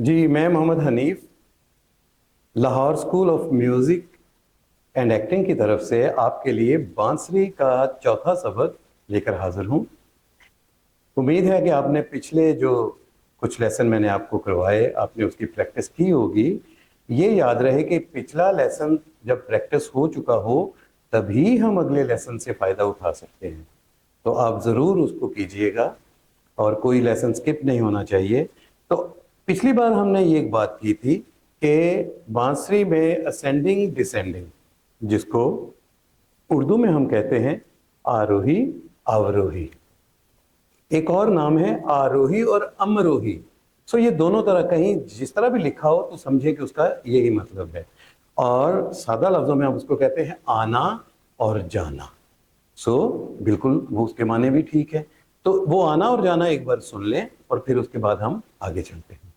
जी, मैं Mohammad Hanif Lahore school of music and acting की तरफ से आपके लिए बांसुरी का चौथा सबक लेकर हाजिर हूँ। उम्मीद है कि आपने पिछले जो कुछ लेसन मैंने आपको करवाए, आपने उसकी प्रैक्टिस की होगी। ये याद रहे कि पिछला लेसन जब प्रैक्टिस हो चुका हो, तभी हम अगले लेसन से फ़ायदा उठा सकते हैं। तो आप ज़रूर उसको कीजिएगा और कोई लेसन स्किप नहीं होना चाहिए। तो पिछली बार हमने ये एक बात की थी कि बांसुरी में असेंडिंग डिसेंडिंग, जिसको उर्दू में हम कहते हैं आरोही अवरोही, एक और नाम है आरोही और अमरोही। सो ये दोनों तरह, कहीं जिस तरह भी लिखा हो तो समझे कि उसका यही मतलब है। और सादा लफ्जों में हम उसको कहते हैं आना और जाना। सो बिल्कुल वो उसके माने भी ठीक है। तो वो आना और जाना एक बार सुन लें और फिर उसके बाद हम आगे चलते हैं।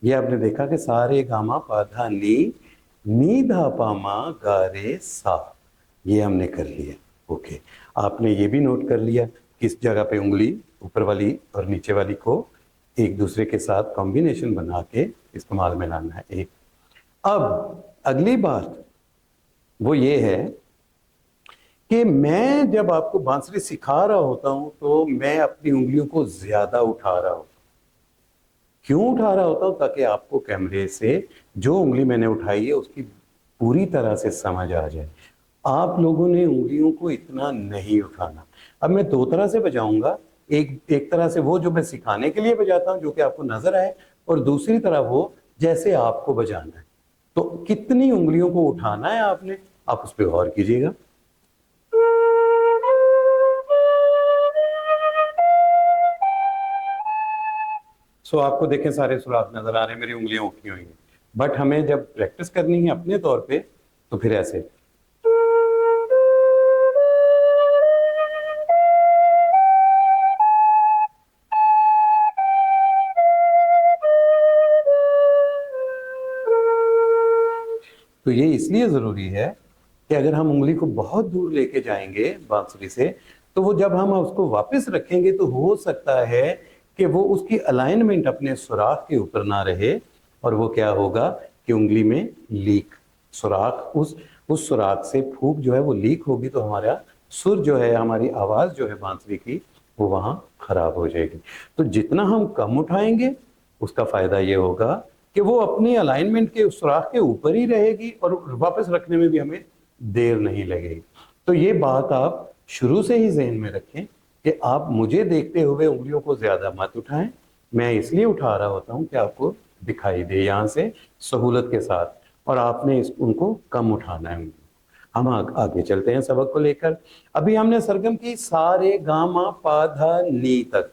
ये आपने देखा कि सारे गामा पाधा नी धा पा मा गा रे सा, ये हमने कर लिया। ओके, आपने ये भी नोट कर लिया किस जगह पे उंगली ऊपर वाली और नीचे वाली को एक दूसरे के साथ कॉम्बिनेशन बना के इस्तेमाल में लाना है। एक अब अगली बात वो ये है कि मैं जब आपको बांसुरी सिखा रहा होता हूं तो मैं अपनी उंगलियों को ज्यादा उठा रहा हूं। क्यों उठा रहा होता हूं? ताकि आपको कैमरे से जो उंगली मैंने उठाई है उसकी पूरी तरह से समझ आ जाए। आप लोगों ने उंगलियों को इतना नहीं उठाना। अब मैं दो तरह से बजाऊंगा, एक एक तरह से वो जो मैं सिखाने के लिए बजाता हूं, जो कि आपको नजर आए, और दूसरी तरह वो जैसे आपको बजाना है। तो कितनी उंगलियों को उठाना है आपने, आप उस पर गौर कीजिएगा। सो आपको देखें सारे सुराख नजर आ रहे हैं, मेरी उंगलियां उठी हुई हैं। बट हमें जब प्रैक्टिस करनी है अपने तौर पे तो फिर ऐसे। तो ये इसलिए जरूरी है कि अगर हम उंगली को बहुत दूर लेके जाएंगे बांसुरी से, तो वो जब हम उसको वापस रखेंगे तो हो सकता है कि वो उसकी अलाइनमेंट अपने सुराख के ऊपर ना रहे, और वो क्या होगा कि उंगली में लीक, सुराख उस सुराख से फूंक जो है वो लीक होगी, तो हमारा सुर जो है, हमारी आवाज जो है बांसुरी की, वो वहां खराब हो जाएगी। तो जितना हम कम उठाएंगे उसका फायदा ये होगा कि वो अपनी अलाइनमेंट के उस सुराख के ऊपर ही रहेगी और वापस रखने में भी हमें देर नहीं लगेगी। तो ये बात आप शुरू से ही जहन में रखें कि आप मुझे देखते हुए उंगलियों को ज्यादा मत उठाएं। मैं इसलिए उठा रहा होता हूं कि आपको दिखाई दे यहां से सहूलत के साथ, और आपने उनको कम उठाना है। हम आगे चलते हैं सबक को लेकर। अभी हमने सरगम की सा रे गा मा पा धा नी तक।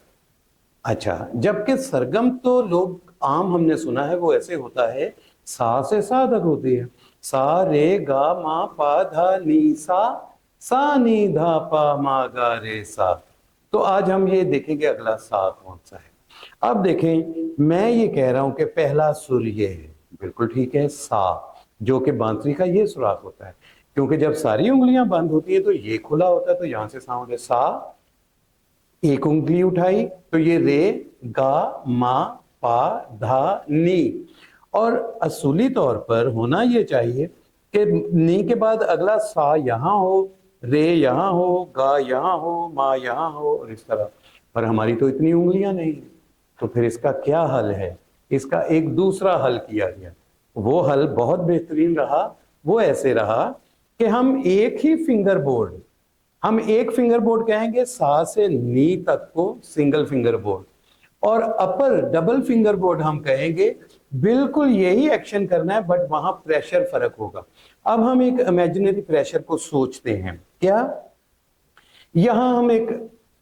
अच्छा, जबकि सरगम तो लोग आम हमने सुना है वो ऐसे होता है, सा से सा तक होती है। सा रे गा मा पा धा नी सा नी धा पा मा गा रे सा। तो आज हम ये देखेंगे अगला सा कौन सा है। अब देखें, मैं ये कह रहा हूं कि पहला सुर ये है, बिल्कुल ठीक है, सा, जो कि बांसुरी का ये सुराख होता है। क्योंकि जब सारी उंगलियां बंद होती है तो ये खुला होता है, तो यहां से साउंड है सा। एक उंगली उठाई तो ये रे गा मा पा धा नी। और असूली तौर पर होना ये चाहिए कि नी के बाद अगला सा यहाँ हो, रे यहाँ हो, गा यहाँ हो, मा यहाँ हो, और इस तरह। पर हमारी तो इतनी उंगलियां नहीं, तो फिर इसका क्या हल है? इसका एक दूसरा हल किया गया। वो हल बहुत बेहतरीन रहा। वो ऐसे रहा कि हम एक फिंगर बोर्ड कहेंगे, सा से नी तक को सिंगल फिंगर बोर्ड, और अपर डबल फिंगर बोर्ड हम कहेंगे। बिल्कुल यही एक्शन करना है, बट वहां प्रेशर फर्क होगा। अब हम एक इमेजिनरी प्रेशर को सोचते हैं। क्या यहां हम एक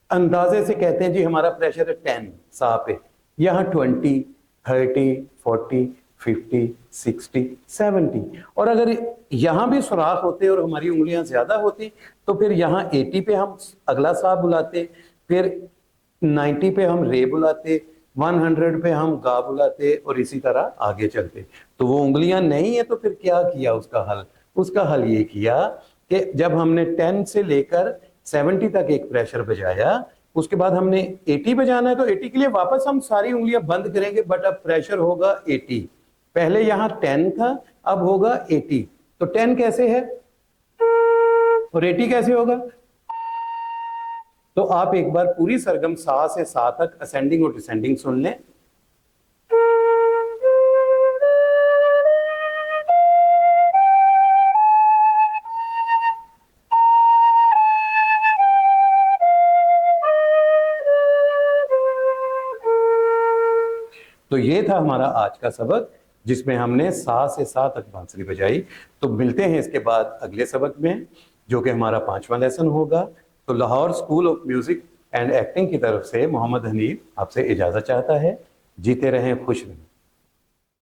अंदाजे से कहते हैं जी हमारा प्रेशर है 10 सा पे, यहां 20, 30, 40, 50, 60, 70। और अगर यहां भी सुराख होते और हमारी उंगलियां ज्यादा होती तो फिर यहां 80 पे हम अगला सा बुलाते, फिर 90 पे हम रे बुलाते, 100 पे हम गा बुलाते और इसी तरह आगे चलते। तो वो उंगलियां नहीं है तो फिर क्या किया उसका हल? उसका हल ये किया कि जब हमने 10 से लेकर 70 तक एक प्रेशर बजाया, उसके बाद हमने 80 बजाना है, तो 80 के लिए वापस हम सारी उंगलियां बंद करेंगे, बट अब प्रेशर होगा 80। पहले यहां 10 था, अब होगा 80। तो 10 कैसे है और 80 कैसे होगा? तो आप एक बार पूरी सरगम सा से सा तक असेंडिंग और डिसेंडिंग सुन लें। तो ये था हमारा आज का सबक, जिसमें हमने सा से सा तक बांसुरी बजाई। तो मिलते हैं इसके बाद अगले सबक में, जो कि हमारा 5वां लेसन होगा। तो Lahore school of music and acting की तरफ से मोहम्मद हनीफ आपसे इजाजत चाहता है। जीते रहें, खुश रहें।